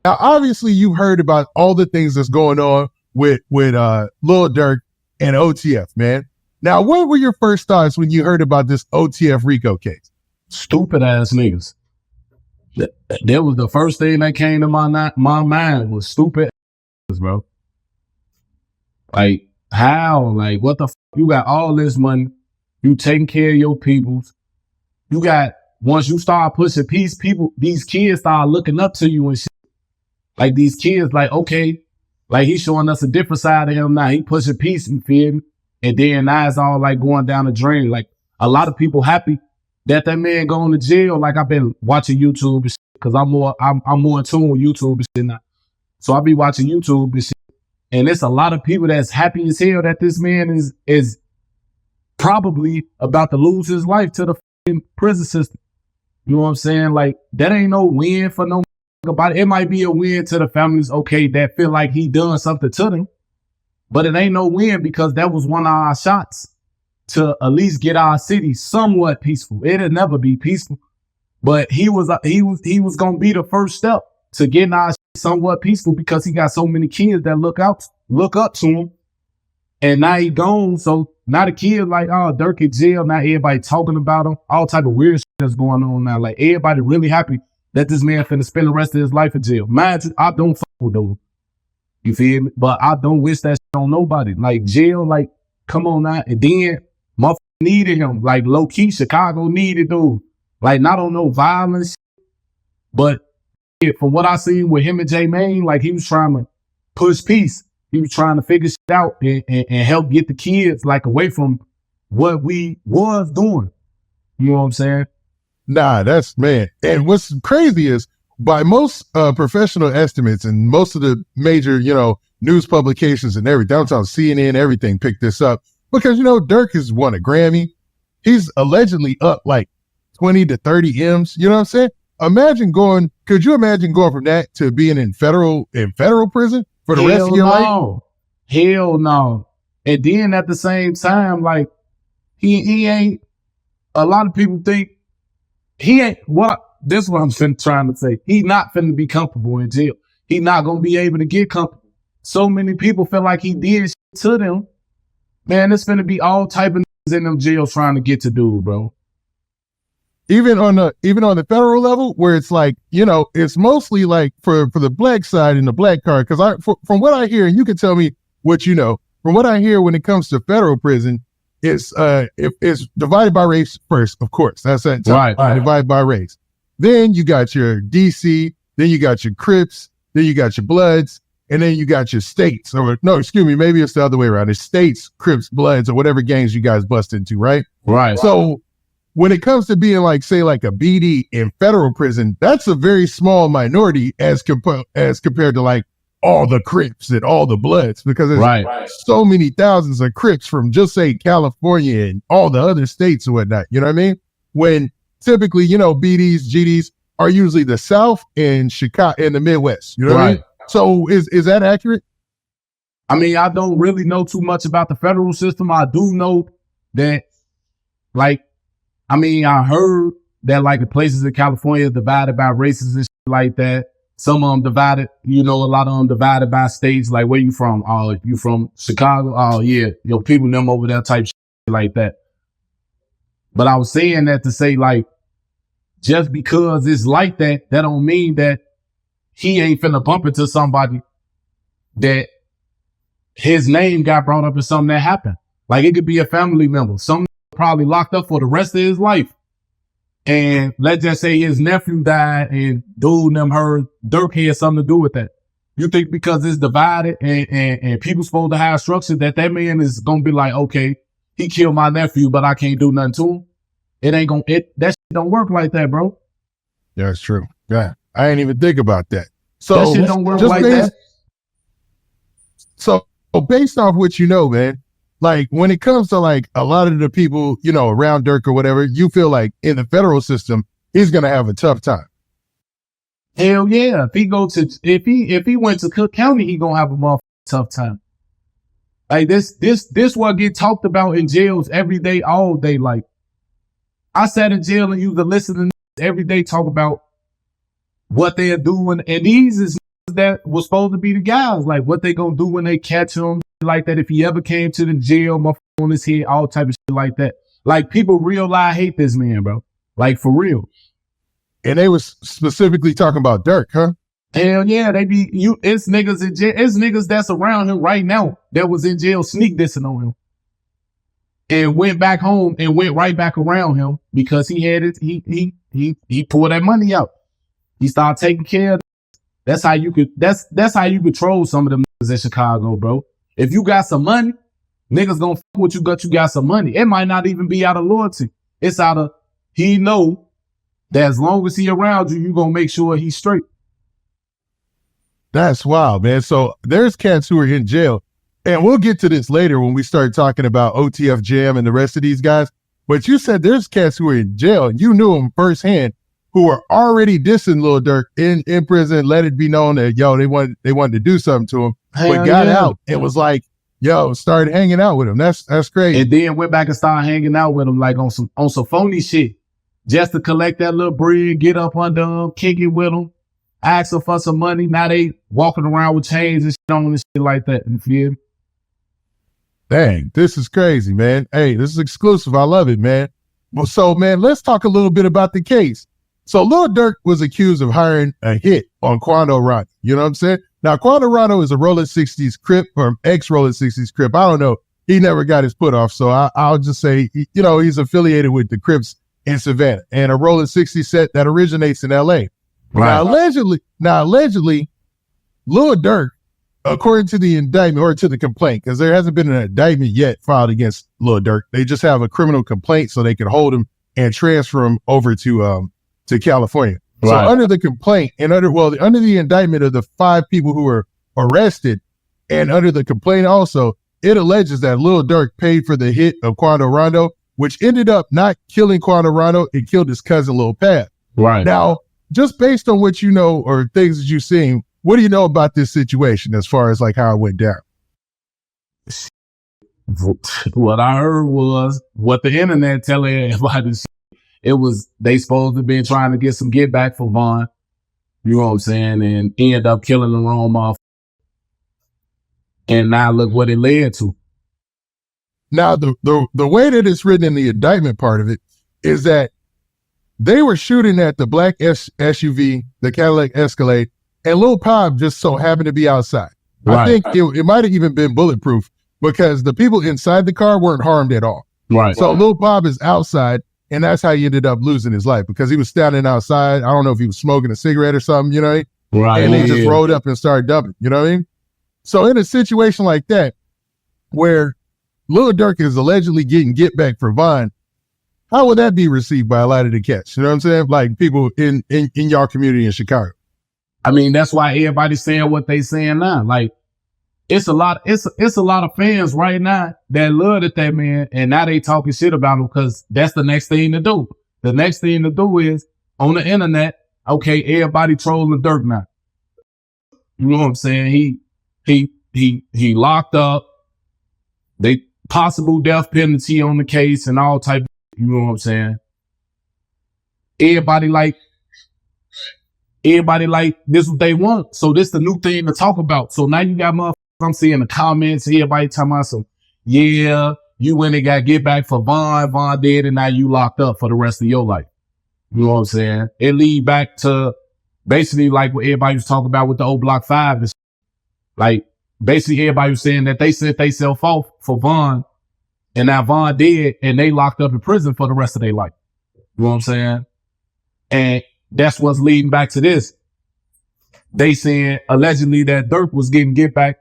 Now, obviously, you've heard about all the things that's going on with Lil Durk and OTF, man. Now, what were your first thoughts when you heard about this OTF Rico case? Stupid ass niggas. That was the first thing that came to my mind was stupid ass, bro. Like, how? Like, what the f? You got all this money. You taking care of your peoples. You got, once you start pushing peace, these kids start looking up to you and shit. Like, these kids, like, okay, like, he's showing us a different side of him now. He pushing peace, you feel me? And then now it's all, like, going down the drain. Like, a lot of people happy that man going to jail. Like, I've been watching YouTube and shit, because I'm more in tune with YouTube and shit now. So I be watching YouTube and shit. And it's a lot of people that's happy as hell that this man is probably about to lose his life to the prison system. You know what I'm saying? Like, that ain't no win for no about it. It might be a win to the families, okay, that feel like he done something to them, but it ain't no win because that was one of our shots to at least get our city somewhat peaceful. It'll never be peaceful, but he was gonna be the first step to getting our somewhat peaceful because he got so many kids that look up to him, and now he gone. So now the kids like, oh, Durk in jail. Now everybody talking about him, all type of weird shit that's going on now. Like, everybody really happy that this man finna spend the rest of his life in jail. Mind you, I don't fuck with those. You feel me? But I don't wish that shit on nobody. Like, jail, like, come on now. And then motherfucker needed him. Like, low key, Chicago needed dude. Like, not on no violence shit, but yeah, from what I seen with him and J Main, like, he was trying to push peace. He was trying to figure shit out and help get the kids, like, away from what we was doing. You know what I'm saying? Nah, that's, man. And what's crazy is, by most professional estimates and most of the major, news publications and everything, downtown CNN, everything picked this up because, Durk has won a Grammy. He's allegedly up like 20 to 30 M's. You know what I'm saying? Could you imagine going from that to being in federal prison for the rest of your life? Hell no. And then at the same time, like, he ain't, a lot of people think he ain't, this is what I'm trying to say. He not finna be comfortable in jail. He not gonna be able to get comfortable. So many people feel like he did shit to them. Man, it's finna be all type of niggas in them jails trying to get to dude, bro. Even on the federal level, where it's like, it's mostly like for the black side and the black card. Because from what I hear, and you can tell me what you know, from what I hear when it comes to federal prison, it's divided by race first, of course. That's that. Right. Divided by race. Then you got your DC, then you got your Crips, then you got your Bloods, and then you got your states. Or no, excuse me, maybe it's the other way around. It's states, Crips, Bloods, or whatever gangs you guys bust into, right? Right. So when it comes to being like, say, like a BD in federal prison, that's a very small minority as compared to like all the Crips and all the Bloods, because there's so many thousands of Crips from just say California and all the other states and whatnot. You know what I mean? When typically, BDs, GDs are usually the South and Chicago and the Midwest. You know what I mean? So is that accurate? I mean, I don't really know too much about the federal system. I do know that, like, I heard that like the places in California divided by races and shit like that. Some of them divided, a lot of them divided by states. Like, where you from? Oh, you from Chicago? Oh, yeah, your people them over there type shit like that. But I was saying that to say, like, just because it's like that, that don't mean that he ain't finna bump into somebody that his name got brought up in something that happened. Like, it could be a family member. Some probably locked up for the rest of his life. And let's just say his nephew died and dude and them heard Durk had something to do with that. You think because it's divided and people supposed to have structure that man is going to be like, okay, he killed my nephew, but I can't do nothing to him. That shit don't work like that, bro. Yeah, it's true. Yeah. I ain't even think about that. So that shit don't work like that. So based off what you know, man, like when it comes to like a lot of the people, around Durk or whatever, you feel like in the federal system, he's going to have a tough time. Hell yeah. If he went to Cook County, he going to have a tough time. Like this what get talked about in jails every day, all day. Like, I sat in jail and used to listen to every day talk about what they're doing. And these is that was supposed to be the guys. Like, what they gonna do when they catch him? Like that, if he ever came to the jail, my on his head, all type of shit like that. Like, people real life hate this man, bro. Like, for real. And they was specifically talking about Durk, huh? Hell yeah, it's niggas in jail. It's niggas that's around him right now that was in jail sneak dissing on him. And went back home and went right back around him because he had it. He pulled that money out. He started taking care of. That's how you control some of them niggas in Chicago, bro. If you got some money, niggas gonna fuck with you. You got some money. It might not even be out of loyalty. It's out of he know that as long as he around you, you gonna make sure he's straight. That's wild, man. So there's cats who are in jail, and we'll get to this later when we start talking about OTF Jam and the rest of these guys. But you said there's cats who are in jail, and you knew them firsthand, who were already dissing Lil Durk in prison. Let it be known that they wanted to do something to him, but got out and was like, started hanging out with him. That's crazy. And then went back and started hanging out with him like on some phony shit, just to collect that little bread, get up under him, kick it with him. Ask them for some money. Now they walking around with chains and shit on and shit like that. You feel me? Dang, this is crazy, man. Hey, this is exclusive. I love it, man. Well, so, man, let's talk a little bit about the case. So Lil Durk was accused of hiring a hit on Quando Rondo. You know what I'm saying? Now, Quando Rondo is a Rolling 60s Crip or ex-Rolling 60s Crip. I don't know. He never got his put off. So I'll just say, he's affiliated with the Crips in Savannah and a Rolling 60s set that originates in L.A. Right. Now, allegedly, Lil Durk, according to the indictment or to the complaint, because there hasn't been an indictment yet filed against Lil Durk, they just have a criminal complaint so they can hold him and transfer him over to California. Right. So under the complaint and under the indictment of the 5 people who were arrested, and under the complaint also, it alleges that Lil Durk paid for the hit of Quando Rondo, which ended up not killing Quando Rondo, it killed his cousin Lil Pab. Right. Now, just based on what you know or things that you've seen, what do you know about this situation as far as like how it went down? What I heard was what the internet telling everybody. It was they supposed to be trying to get some get back for Vaughn. You know what I'm saying? And end up killing the wrong motherfucker. And now look what it led to. Now the way that it's written in the indictment part of it is that they were shooting at the black SUV, the Cadillac Escalade, and Lil Pab just so happened to be outside. Right. I think it might have even been bulletproof because the people inside the car weren't harmed at all. Right. So Lil Pab is outside, and that's how he ended up losing his life because he was standing outside. I don't know if he was smoking a cigarette or something, you know? Right. And he just rolled up and started dumping, you know what I mean? So in a situation like that, where Lil Durk is allegedly getting get back for Vaughn, how would that be received by a lot of the cats? You know what I'm saying? Like people in your community in Chicago. I mean, that's why everybody's saying what they saying now. Like it's a lot of fans right now that love that man, and now they talking shit about him because that's the next thing to do. The next thing to do is on the internet, okay, everybody trolling Durk now. You know what I'm saying? He locked up. They possible death penalty on the case and all type. You know what I'm saying? Everybody like this what they want. So this the new thing to talk about. So now you got motherfuckers, I'm seeing the comments, everybody talking about some, yeah, you went and got get back for Vaughn did, and now you locked up for the rest of your life. You know what I'm saying? It lead back to basically like what everybody was talking about with the OBlock 5. Like basically everybody was saying that they set themselves off for Vaughn, and now Vaughn dead, and they locked up in prison for the rest of their life. You know what I'm saying? And that's what's leading back to this. They saying allegedly that Durk was getting get back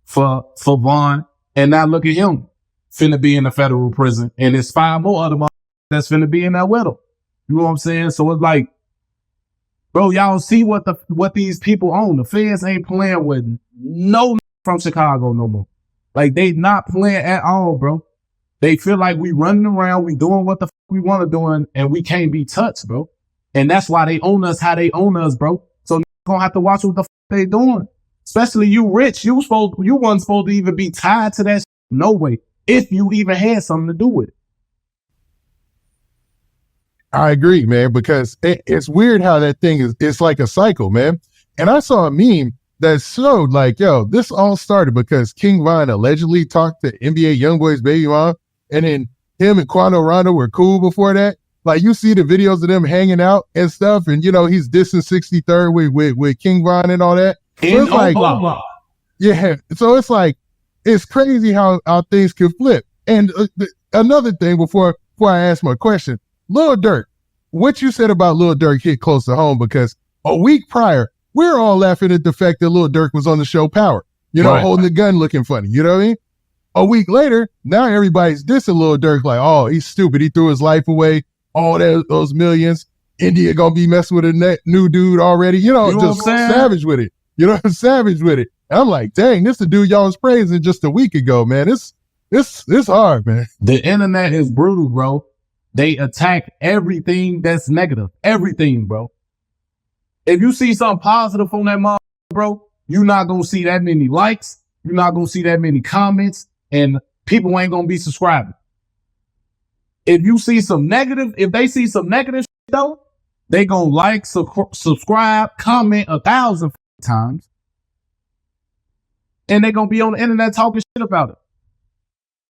for Vaughn, and now look at him finna be in a federal prison, and there's 5 more other motherfuckers that's finna be in that with him. You know what I'm saying? So it's like, bro, y'all see what these people own. The feds ain't playing with no from Chicago no more. Like they not playing at all, bro. They feel like we running around, we doing what the we want to do, and we can't be touched, bro. And that's why they own us how they own us, bro. So you gonna have to watch what the they doing. Especially you rich. You wasn't supposed to even be tied to that shit. No way. If you even had something to do with it. I agree, man, because it's weird how that thing is, it's like a cycle, man. And I saw a meme that showed like, yo, this all started because King Von allegedly talked to NBA Youngboy's baby mom, and then him and Quando Rondo were cool before that. Like, you see the videos of them hanging out and stuff, and, you know, he's dissing 63rd with King Von and all that. So it's like, yeah, so it's like, it's crazy how things can flip. And another thing before I ask my question, Lil Durk, what you said about Lil Durk hit close to home, because a week prior, we're all laughing at the fact that Lil Durk was on the show Power, you know, holding the gun looking funny, you know what I mean? A week later, now everybody's dissing Lil Durk like, oh, he's stupid, he threw his life away, all those millions, India gonna be messing with a new dude already, you know just savage with it, you know, savage with it. And I'm like, dang, this the dude y'all was praising just a week ago, man. It's hard, man. The internet is brutal, bro. They attack everything that's negative. Everything, bro. If you see something positive on that motherfucker, bro, you're not going to see that many likes. You're not going to see that many comments. And people ain't going to be subscribing. If you see some negative, if they see some negative shit, though, they going to like, subscribe, comment 1,000 times. And they going to be on the internet talking shit about it.